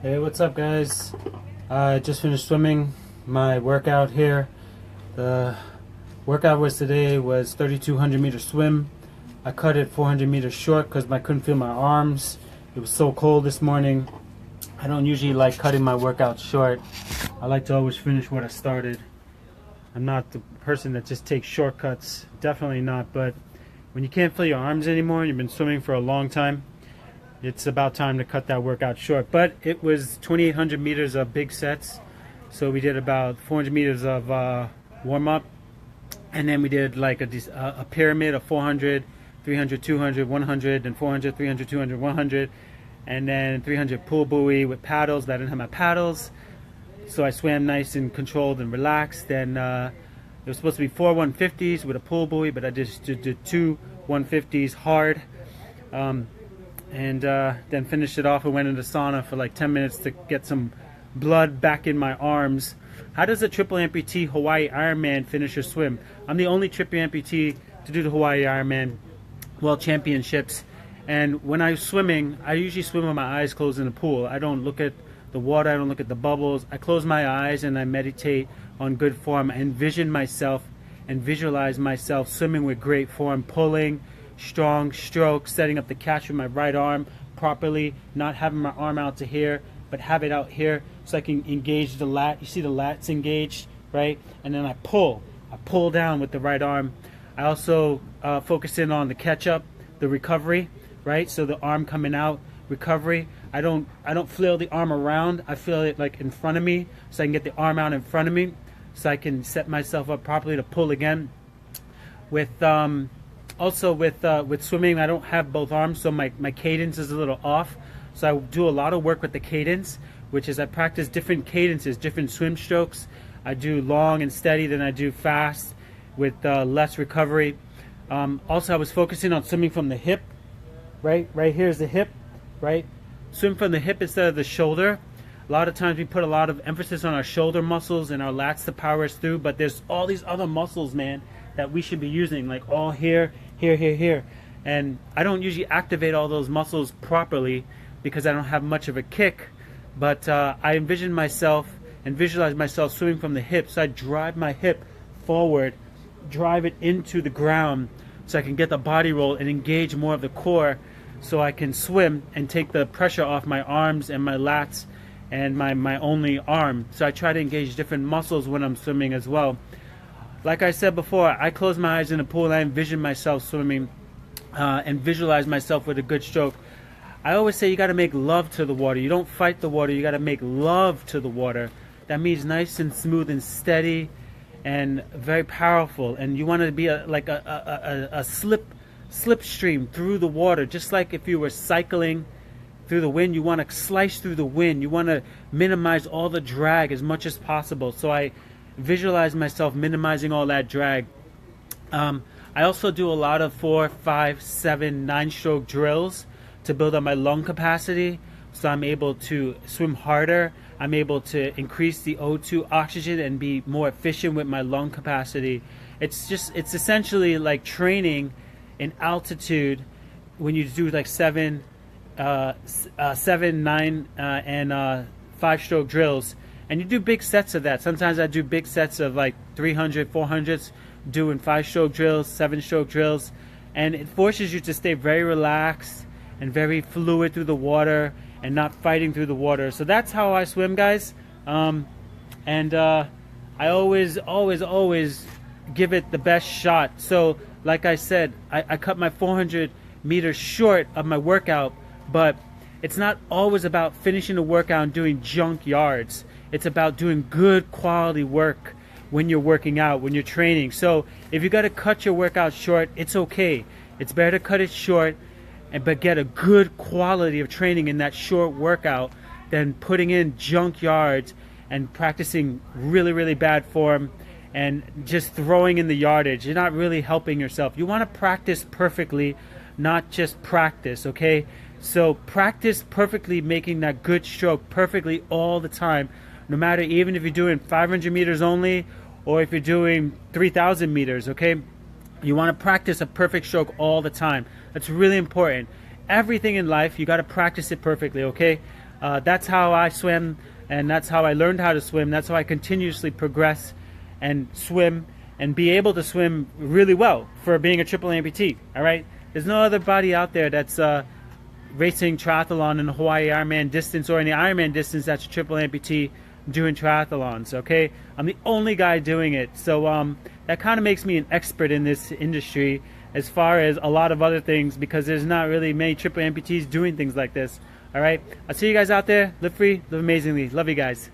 Hey, what's up, guys? I just finished swimming my workout here. The workout today was 3,200 meter swim. I cut it 400 meters short because I couldn't feel my arms. It was so cold this morning. I don't usually like cutting my workout short. I like to always finish what I started. I'm not the person that just takes shortcuts. Definitely not. But when you can't feel your arms anymore and you've been swimming for a long time, it's about time to cut that workout short. But it was 2,800 meters of big sets. So we did about 400 meters of warm-up. And then we did like a pyramid of 400, 300, 200, 100, and 400, 300, 200, 100. And then 300 pool buoy with paddles, but I didn't have my paddles. So I swam nice and controlled and relaxed. Then it was supposed to be 4 150s with a pool buoy, but I just did 2 150s hard. And then finished it off and went into sauna for like 10 minutes to get some blood back in my arms. How does a triple amputee Hawaii Ironman finish your swim? I'm the only triple amputee to do the Hawaii Ironman World Championships. And when I'm swimming, I usually swim with my eyes closed in the pool. I don't look at the water, I don't look at the bubbles. I close my eyes and I meditate on good form. I envision myself and visualize myself swimming with great form, pulling, strong strokes, setting up the catch with my right arm properly, not having my arm out to here, but have it out here so I can engage the lat. You see the lats engaged, right? And then I pull down with the right arm. I also focus in on the catch up, the recovery, right? So the arm coming out, recovery. I don't flail the arm around. I feel it like in front of me, so I can get the arm out in front of me, so I can set myself up properly to pull again. With also with swimming, I don't have both arms, so my cadence is a little off. So I do a lot of work with the cadence, which is I practice different cadences, different swim strokes. I do long and steady, then I do fast with less recovery. Also, I was focusing on swimming from the hip. Right here's the hip, right? Swim from the hip instead of the shoulder. A lot of times we put a lot of emphasis on our shoulder muscles and our lats to power us through, but there's all these other muscles, man, that we should be using, like all here. And I don't usually activate all those muscles properly because I don't have much of a kick, but I envision myself and visualize myself swimming from the hip. So I drive my hip forward, drive it into the ground so I can get the body roll and engage more of the core so I can swim and take the pressure off my arms and my lats and my only arm. So I try to engage different muscles when I'm swimming as well. Like I said before, I close my eyes in the pool and I envision myself swimming and visualize myself with a good stroke. I always say you got to make love to the water. You don't fight the water, you got to make love to the water. That means nice and smooth and steady and very powerful. And you want to be like a slipstream through the water, just like if you were cycling through the wind. You want to slice through the wind. You want to minimize all the drag as much as possible. So I visualize myself minimizing all that drag. I also do a lot of 4, 5, 7, 9 stroke drills to build up my lung capacity, so I'm able to swim harder. I'm able to increase the O2 oxygen and be more efficient with my lung capacity. It's essentially like training in altitude when you do like 7, 9, and 5 stroke drills. And you do big sets of that. Sometimes I do big sets of like 300, 400s, doing 5 stroke drills, 7 stroke drills. And it forces you to stay very relaxed and very fluid through the water and not fighting through the water. So that's how I swim, guys. I always give it the best shot. So like I said, I cut my 400 meters short of my workout, but it's not always about finishing the workout and doing junk yards. It's about doing good quality work when you're working out, when you're training. So if you got to cut your workout short, it's okay. It's better to cut it short but get a good quality of training in that short workout than putting in junk yards and practicing really bad form and just throwing in the yardage. You're not really helping yourself. You want to practice perfectly, not just practice, okay? So practice perfectly, making that good stroke perfectly all the time, no matter, even if you're doing 500 meters only or if you're doing 3,000 meters, okay? You want to practice a perfect stroke all the time. That's really important. Everything in life, you got to practice it perfectly, okay? That's how I swim, and that's how I learned how to swim. That's how I continuously progress and swim and be able to swim really well for being a triple amputee. All right, there's no other body out there that's racing triathlon in the Hawaii Ironman distance or in the Ironman distance that's a triple amputee doing triathlons. Okay, I'm the only guy doing it, so that kind of makes me an expert in this industry as far as a lot of other things, because there's not really many triple amputees doing things like this. All right, I'll see you guys out there. Live free, live amazingly. Love you guys.